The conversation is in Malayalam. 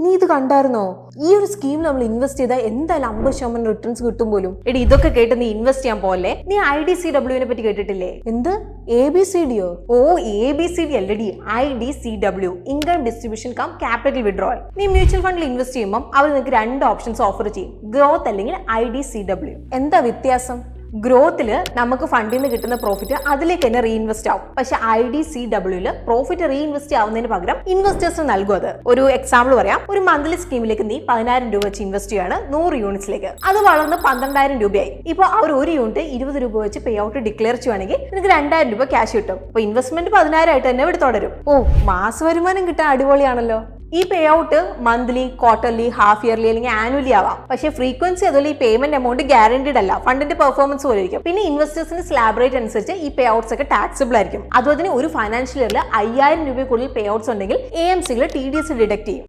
നീ ഇത് കണ്ടായിരുന്നോ? ഈ ഒരു സ്കീം നമ്മൾ ഇൻവെസ്റ്റ് ചെയ്താൽ എന്തായാലും 50% റിട്ടേൺസ് കിട്ടും പോലും. എടി ഇതൊക്കെ കേട്ട് നീ ഇൻവെസ്റ്റ് ചെയ്യാൻ പോലെ. നീ IDCWനെ പറ്റി കേട്ടിട്ടില്ലേ? എന്ത് ABCDയോ? ഓ ABCD അല്ലടി, IDCW, income distribution cum capital withdrawal. നീ മ്യൂച്വൽ ഫണ്ടിൽ ഇൻവെസ്റ്റ് ചെയ്യുമ്പോൾ അവർ നിനക്ക് 2 ഓപ്ഷൻസ് ഓഫർ ചെയ്യും, ഗ്രോത്ത് അല്ലെങ്കിൽ IDCW. എന്താ വ്യത്യാസം? ഗ്രോത്തില് നമുക്ക് ഫണ്ടിൽ നിന്ന് കിട്ടുന്ന പ്രോഫിറ്റ് അതിലേക്ക് തന്നെ റീഇൻവെസ്റ്റ് ആവും. പക്ഷെ IDCWല് പ്രോഫിറ്റ് റീഇൻവെസ്റ്റ് ആവുന്നതിന് പകരം ഇൻവെസ്റ്റേഴ്സിന് നൽകും. അത് ഒരു എക്സാമ്പിൾ പറയാം. ഒരു മന്ത്ലി സ്കീമിലേക്ക് നീ 10,000 രൂപ വെച്ച് ഇൻവെസ്റ്റ് ചെയ്യാണ് 100 യൂണിറ്റ്സിലേക്ക്. അത് വളർന്ന് 12,000 രൂപയായി. ഇപ്പൊ അവർ ഒരു യൂണിറ്റ് 20 രൂപ വെച്ച് പേ ഔട്ട് ഡിക്ലെയർ ചെയ്യുവാണെങ്കിൽ നിനക്ക് 2,000 രൂപ ക്യാഷ് കിട്ടും. അപ്പൊ ഇൻവെസ്റ്റ്മെന്റ് 10,000 ആയിട്ട് തന്നെ ഇവിടെ തുടരും. ഓ, മാസ വരുമാനം കിട്ടാൻ അടിപൊളിയാണല്ലോ. ഈ pay out monthly, quarterly, half yearly അല്ലെങ്കിൽ ആനുവലി ആവാം. പക്ഷേ ഫ്രീക്വൻസി അതുപോലെ ഈ പേയ്മെന്റ് എമൗണ്ട് ഗ്യാരണ്ടീഡ് അല്ല, ഫണ്ടിന്റെ പെർഫോമൻസ് പോലെ ഇരിക്കും. പിന്നെ ഇൻവെസ്റ്റേഴ്സിന് സ്ലാബ് റേറ്റ് അനുസരിച്ച് ഈ പേ ഔട്ട്സ് ഒക്കെ ടാക്സിബിൾ ആയിരിക്കും. അതുപോലെ തന്നെ ഒരു ഫൈനാൻഷ്യൽ ഇയറിൽ 5,000 രൂപയ്ക്കുള്ളിൽ പേ ഔട്ട്സ് ഉണ്ടെങ്കിൽ AMCയിൽ TDS ഡിഡക്ട് ചെയ്യും.